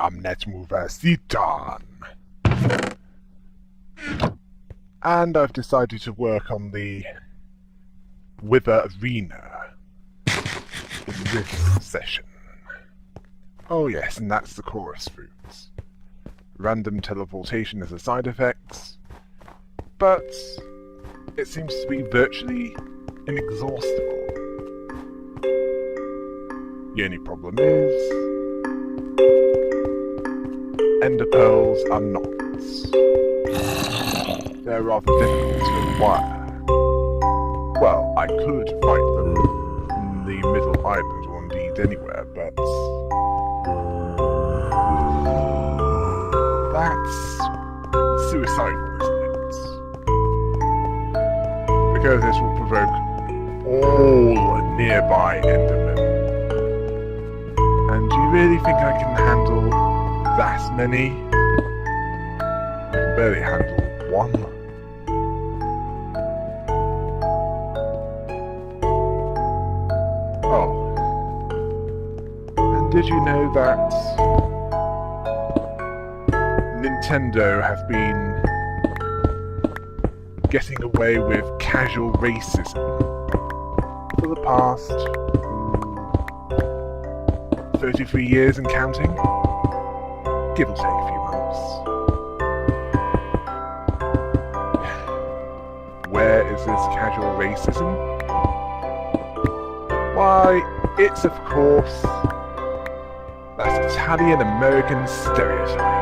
I'm NetMoverSitan. And I've decided to work on the Wither Arena in this session. Oh yes, and that's the chorus fruits. Random teleportation as a side effect, but it seems to be virtually inexhaustible. The only problem is, ender pearls are not. They're rather difficult to acquire. Well, I could fight them in the middle island or indeed anywhere, but that's suicidal, isn't it? Because this will provoke all nearby endermen. And do you really think I can handle that many? I can barely handle one. Oh. And did you know that Nintendo have been getting away with casual racism for the past 33 years and counting? Give or take a few months. Where is this casual racism? Why, it's of course that Italian-American stereotype.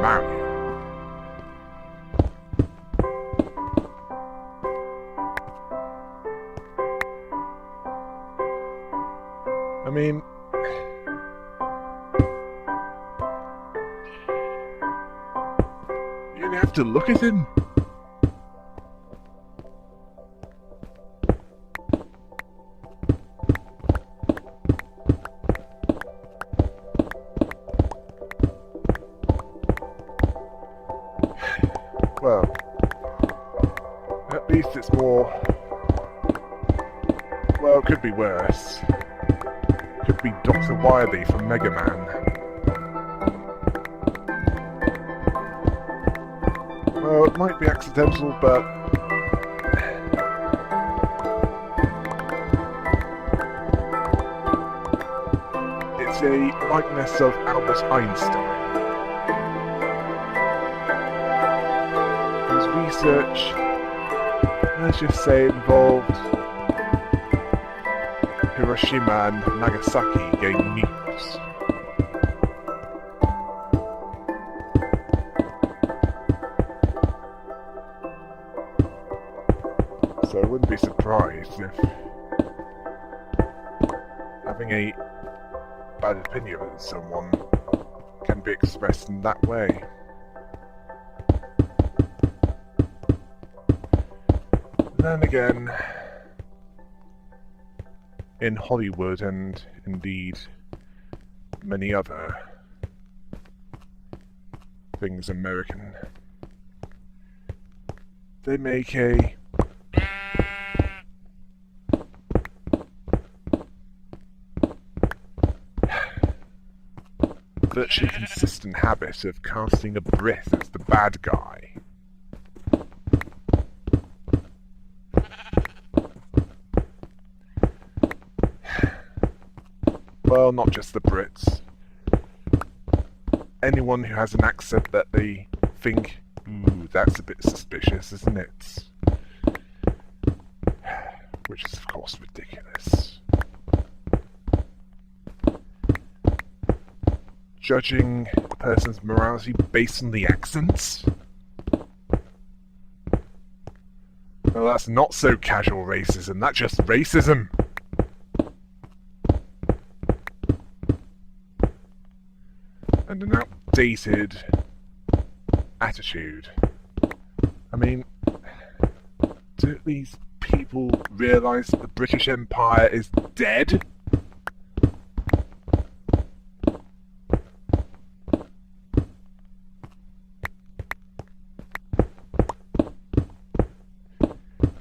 Mario. I mean, you only have to look at him. Well, at least it's more... Well, it could be worse. Could be Dr. Wily from Mega Man. Well, it might be accidental, but... it's a likeness of Albert Einstein. His research, let's just say, involved Hiroshima and Nagasaki getting nukes. So I wouldn't be surprised if having a bad opinion of someone can be expressed in that way. Then again, in Hollywood and indeed many other things American, they make a virtually consistent habit of casting a Brit as the bad guy. Well, not just the Brits. Anyone who has an accent that they think, ooh, that's a bit suspicious, isn't it? Which is, of course, ridiculous. Judging a person's morality based on the accents? Well, that's not so casual racism, that's just racism. And an outdated attitude. I mean, do these people realise that the British Empire is dead?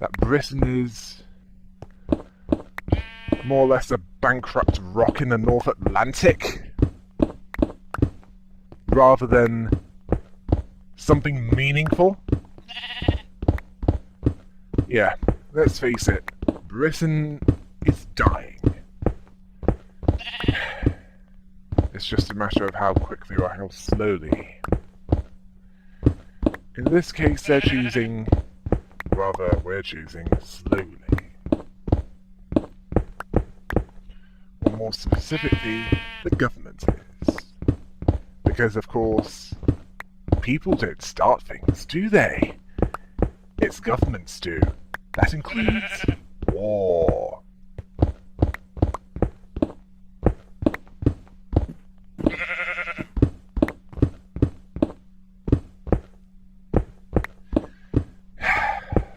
That Britain is more or less a bankrupt rock in the North Atlantic, rather than something meaningful? Yeah, let's face it, Britain is dying. It's just a matter of how quickly or how slowly. In this case, we're choosing slowly. Or more specifically, the government is. Because, of course, people don't start things, do they? It's governments do. That includes war.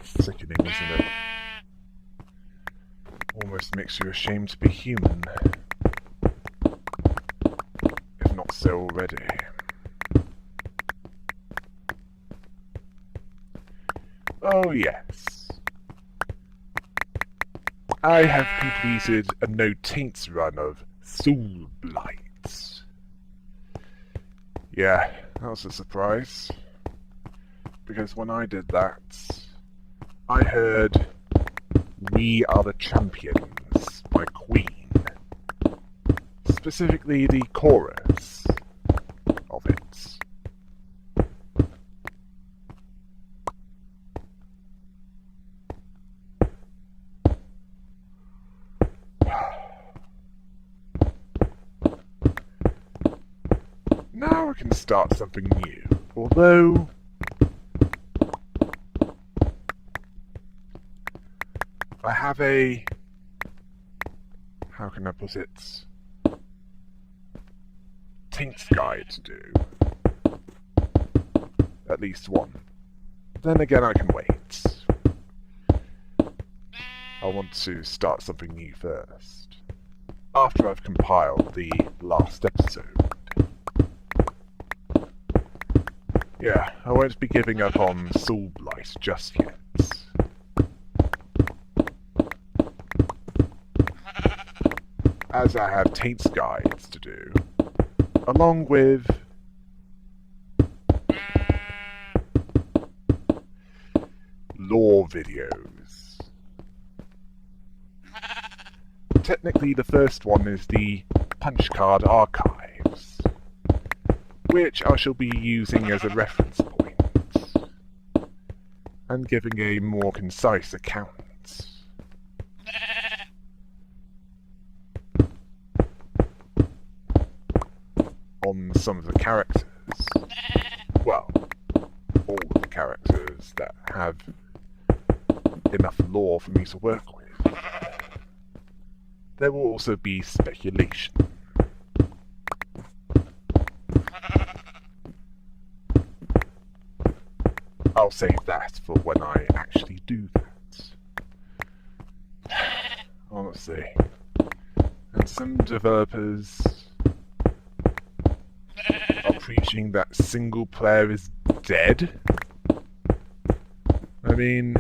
Sickening, isn't it? Almost makes you ashamed to be human. If not so already. Oh yes. I have completed a no taints run of Soul Blight. Yeah, that was a surprise. Because when I did that, I heard We Are the Champions by Queen. Specifically the chorus of it. Now I can start something new, although I have a, how can I put it, taints guide to do. At least one. Then again, I can wait. I want to start something new first, after I've compiled the last episode. Yeah, I won't be giving up on Soul Blight just yet. As I have taints guides to do, along with lore videos. Technically, the first one is the Punch Card Archives, which I shall be using as a reference point, and giving a more concise account. On some of the characters. Well, all of the characters that have enough lore for me to work with. There will also be speculation. I'll save that for when I actually do that. Honestly. And some developers are preaching that single player is dead. I mean,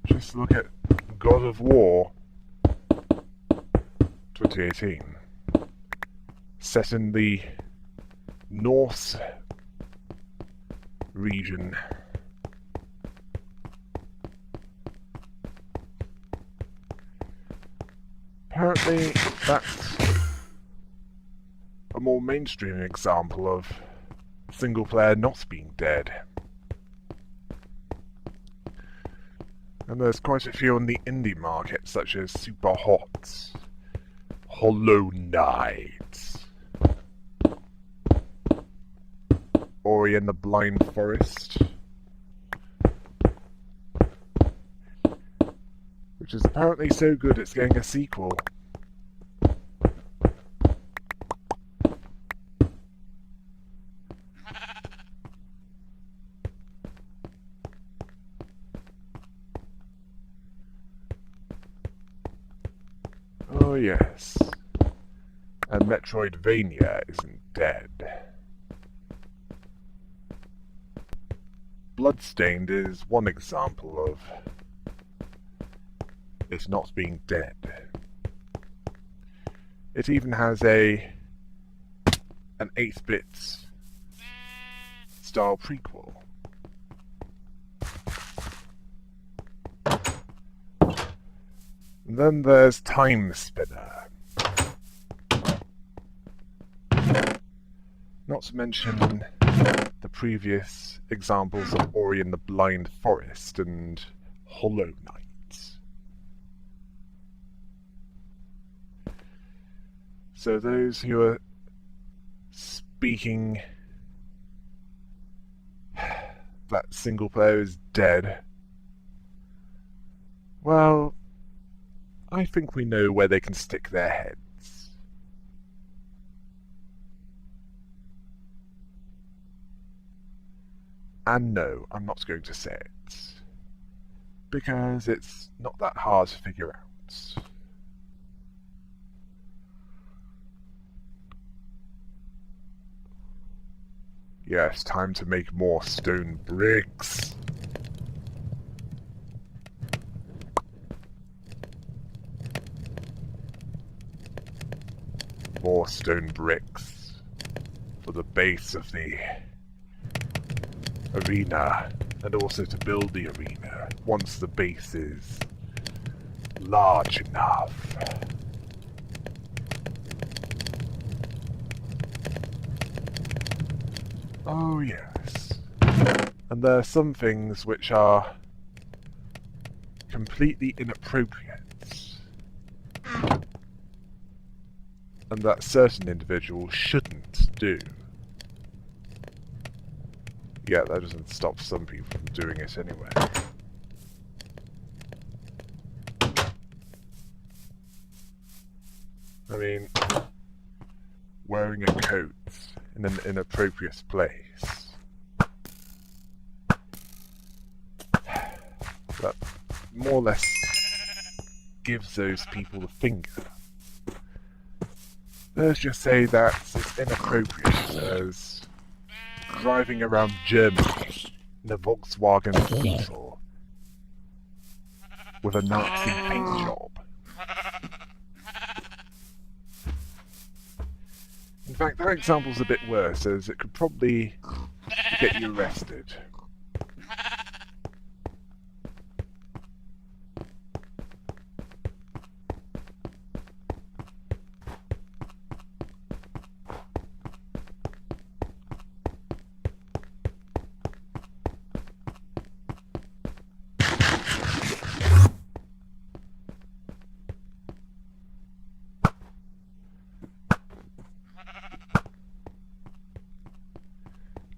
just look at God of War 2018, set in the Norse region. Apparently, that's a more mainstream example of single player not being dead. And there's quite a few on the indie market, such as Super Hot, Hollow Knight, Ori and the Blind Forest, which is apparently so good it's getting a sequel. Oh yes, and Metroidvania isn't dead. Bloodstained is one example of it not being dead. It even has an 8-bit style prequel. And then there's Time Spinner. Not to mention the previous examples of Ori and the Blind Forest and Hollow Knight. So those who are speaking that single player is dead, well, I think we know where they can stick their heads. And no, I'm not going to say it, because it's not that hard to figure out. Yes, time to make more stone bricks. More stone bricks for the base of the arena, and also to build the arena once the base is large enough. Oh yes. And there are some things which are completely inappropriate, and that certain individuals shouldn't do. Yeah, that doesn't stop some people from doing it anyway. I mean, wearing a coat in an inappropriate place. That more or less gives those people the finger. Let's just say that it's inappropriate as driving around Germany in a Volkswagen Beetle with a Nazi paint job. In fact, that example's a bit worse, as it could probably get you arrested.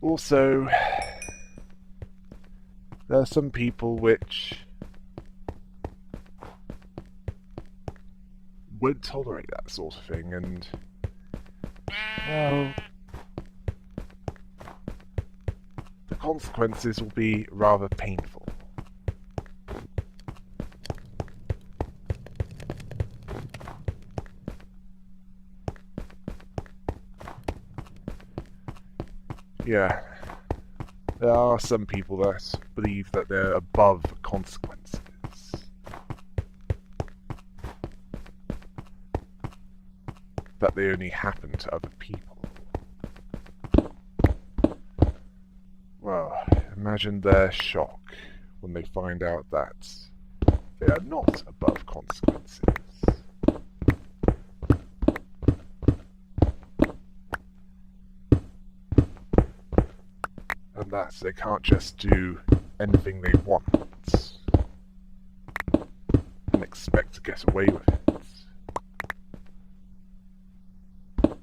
Also, there are some people which won't tolerate that sort of thing, and, well, the consequences will be rather painful. Yeah, there are some people that believe that they're above consequences. That they only happen to other people. Well, imagine their shock when they find out that they are not above consequences. And that they can't just do anything they want and expect to get away with it.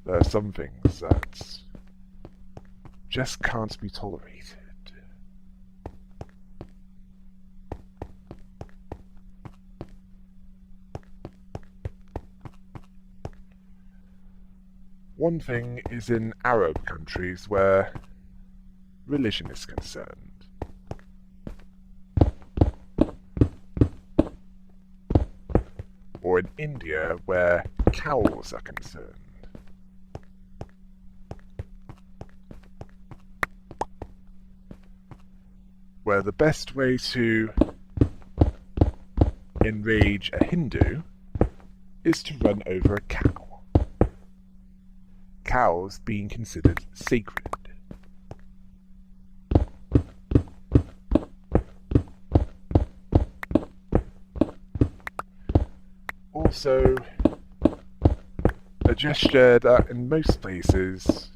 There are some things that just can't be tolerated. One thing is in Arab countries where religion is concerned. Or in India where cows are concerned. where the best way to enrage a Hindu is to run over a cow. Cows being considered sacred. Also, a gesture that in most places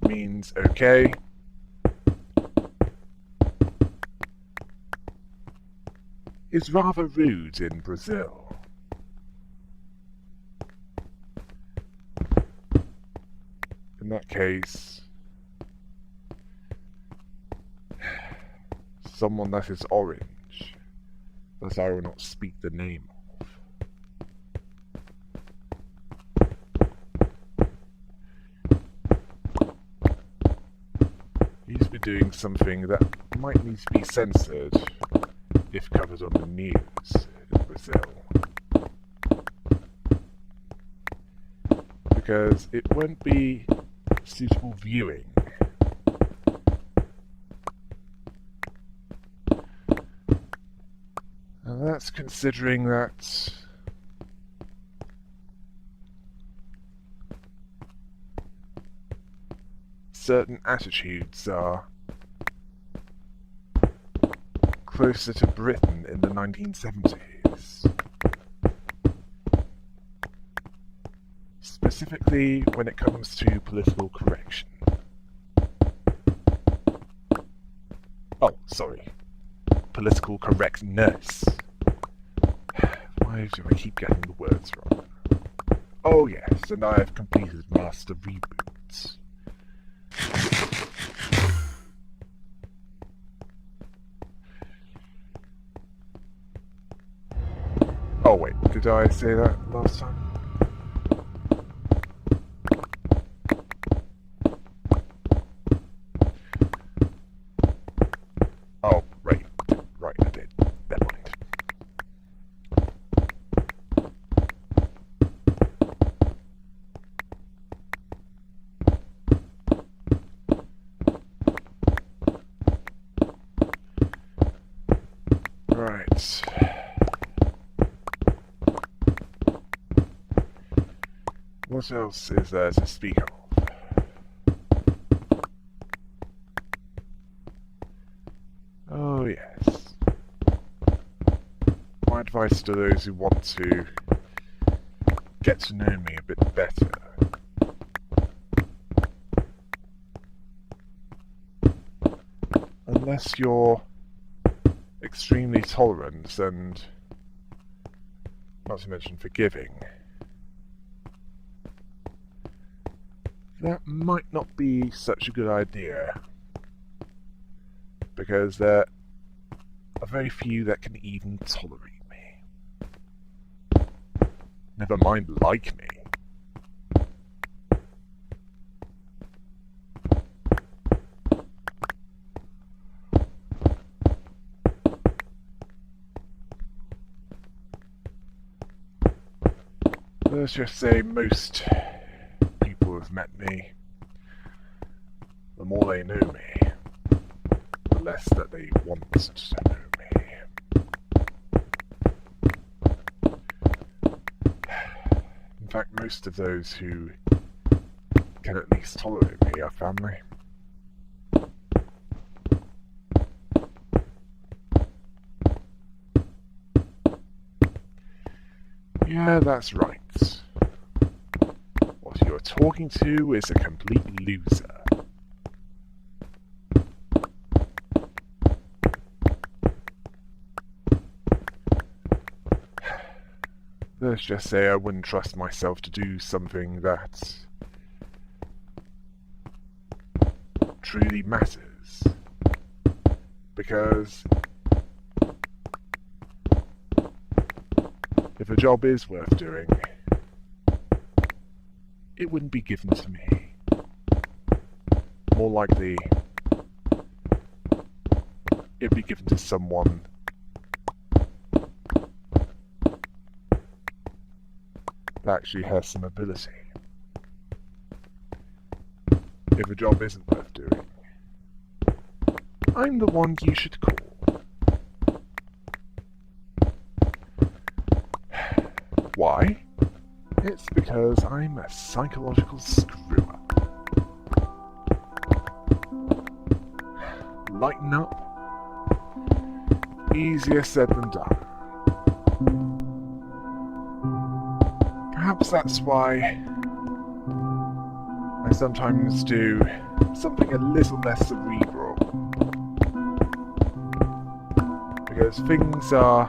means okay, is rather rude in Brazil. In that case, someone that is orange, that I will not speak the name of. He's been doing something that might need to be censored if covered on the news in Brazil. Because it won't be suitable viewing. And that's considering that certain attitudes are closer to Britain in the 1970s. Specifically when it comes to political correction. Oh, sorry. Political correctness. Why do I keep getting the words wrong? Oh yes, and I have completed Master Reboot. Oh wait, did I say that last time? Oh, right, I did. Never mind. Right. What else is there to speak of? Oh yes. My advice to those who want to get to know me a bit better. Unless you're extremely tolerant and, not to mention, forgiving, that might not be such a good idea, because there are very few that can even tolerate me. Never mind like me. Let's just say most people who have met me, the more they know me, the less that they want to know me. In fact, most of those who can at least tolerate me are family. Yeah, that's right. What you're talking to is a complete loser. Let's just say I wouldn't trust myself to do something that truly matters. Because if a job is worth doing, it wouldn't be given to me. More likely, it'd be given to someone that actually has some ability. If a job isn't worth doing, I'm the one you should call. Why? It's because I'm a psychological screw-up. Lighten up. Easier said than done. Perhaps that's why I sometimes do something a little less cerebral. Because things are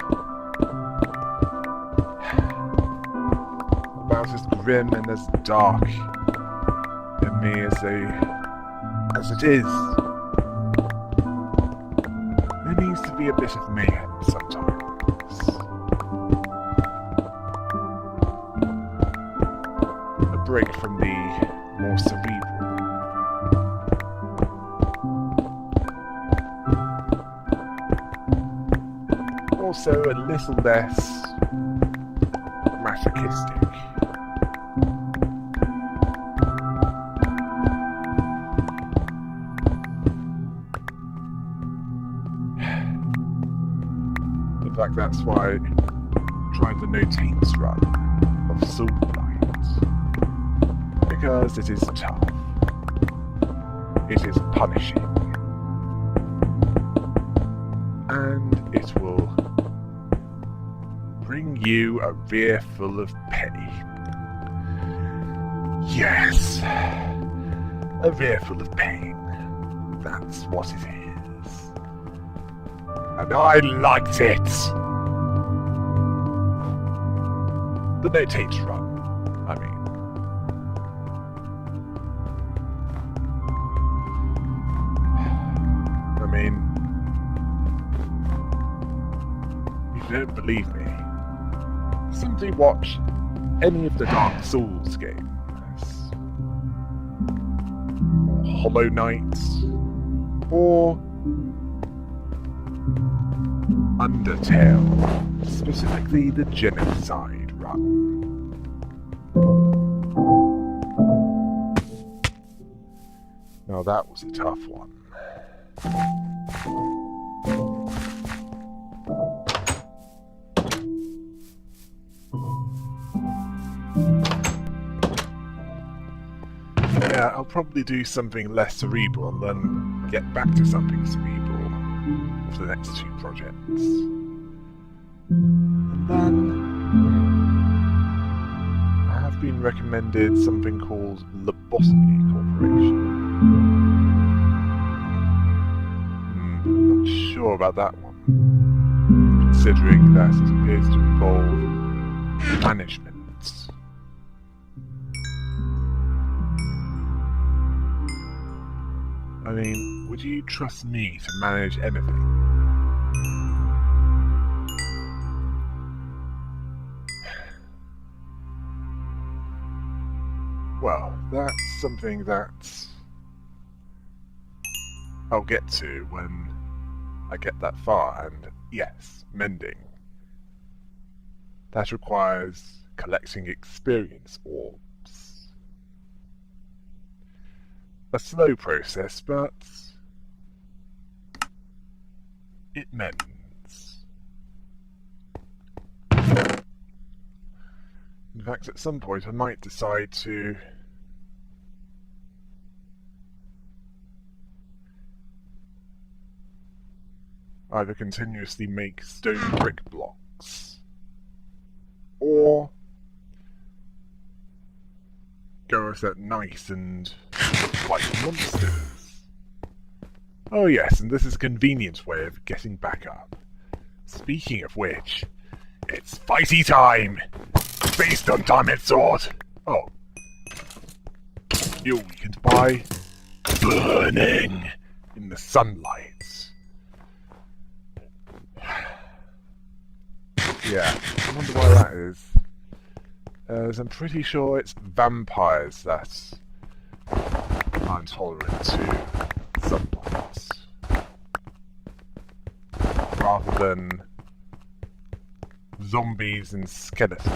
about as grim and as dark in me as it is. There needs to be a bit of mayhem sometimes. A break from the more cerebral. Also a little less masochistic. In fact, that's why I tried the no taints run of Soulblight. Because it is tough. It is punishing. And it will bring you a rear full of pain. Yes, a rear full of pain. That's what it is. And I liked it. The no taints run, I mean. If you don't believe me, simply watch any of the Dark Souls games. Or Hollow Knight. Or Undertale. Specifically the Genocide run. Now that was a tough one. Yeah, I'll probably do something less cerebral and then get back to something cerebral for the next two projects. And then I have been recommended something called Lobotomy Corporation. Not sure about that one, considering that it appears to involve management. I mean, would you trust me to manage anything? Well, that's something that I'll get to when I get that far, and yes, mending. That requires collecting experience orbs. A slow process, but it mends. In fact, at some point I might decide to either continuously make stone brick blocks or go at that nice and fight monsters. Oh yes, and this is a convenient way of getting back up. Speaking of which, it's fighty time! Based on Diamond Sword! Oh. You're weakened by burning in the sunlight. Yeah, I wonder why that is. As I'm pretty sure it's vampires that are intolerant to sunlight, rather than zombies and skeletons.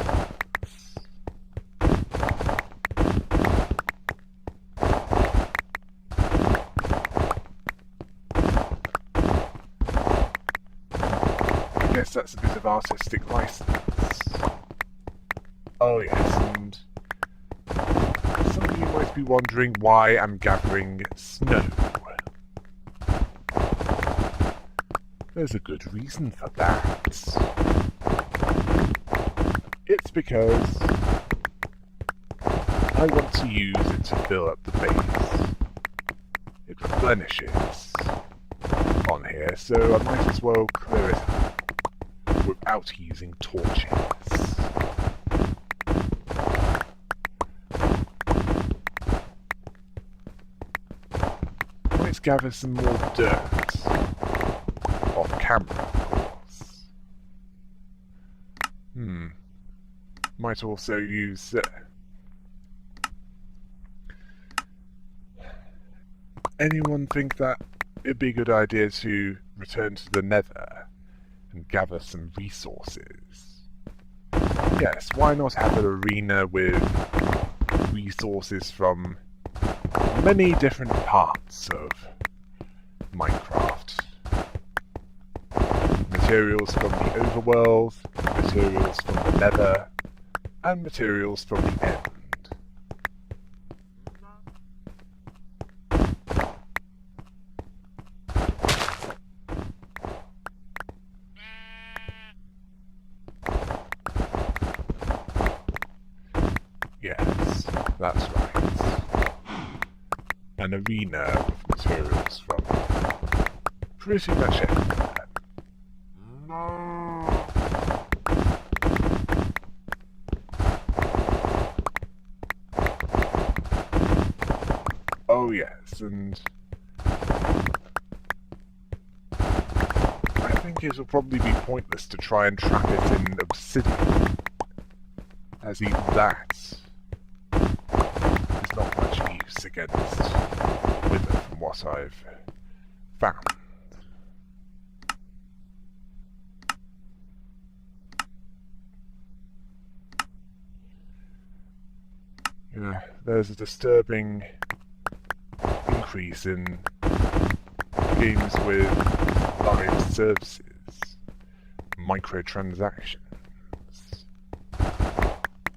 guess that's a bit of artistic license. Oh yes, and some of you might be wondering why I'm gathering snow. There's a good reason for that. It's because I want to use it to fill up the base. It replenishes on here, so I might as well clear it up without using torches. Let's gather some more dirt. Off camera, of course. Might also use... Anyone think that it'd be a good idea to return to the Nether and gather some resources? Yes, why not have an arena with resources from many different parts of Minecraft? Materials from the overworld, materials from the Nether, and materials from the end. Yes, that's right. An arena with materials from pretty much everywhere. Oh yes, and I think it will probably be pointless to try and trap it in obsidian, as even that is not much use against wither from what I've found. Yeah, there's a disturbing increase in games with live services, microtransactions,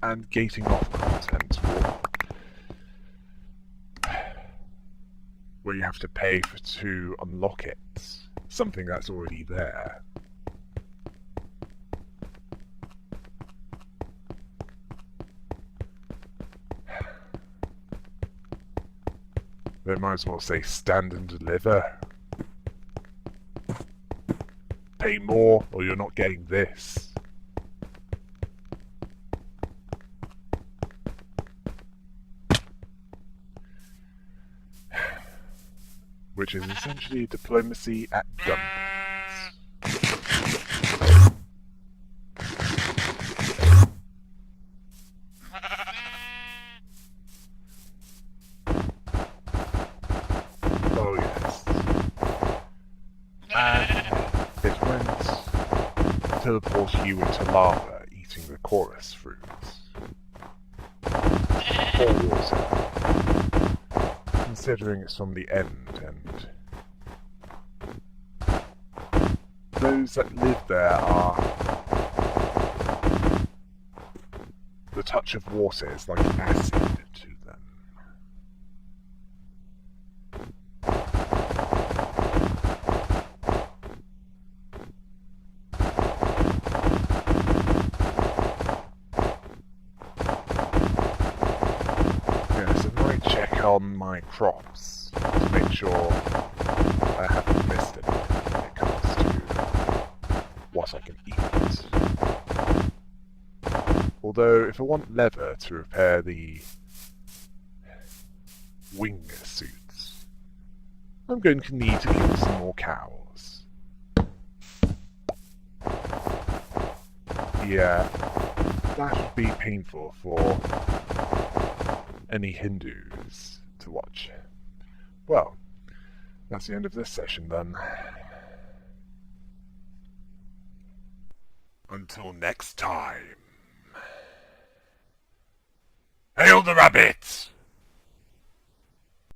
and gating off content where you have to pay to unlock it, something that's already there. They might as well say stand and deliver. Pay more or you're not getting this. Which is essentially diplomacy at guns. Oh yes. And it went teleport you into lava eating the chorus fruits. Or water. Considering it's from the end, and those that live there are... The touch of water is like acid to them. Yes, I might check on my crops to make sure I haven't missed anything when it comes to what I can eat. Although, if I want leather to repair the wing suits, I'm going to need to kill some more cows. Yeah, that would be painful for any Hindus to watch. Well, that's the end of this session then. Until next time. Hail the rabbit!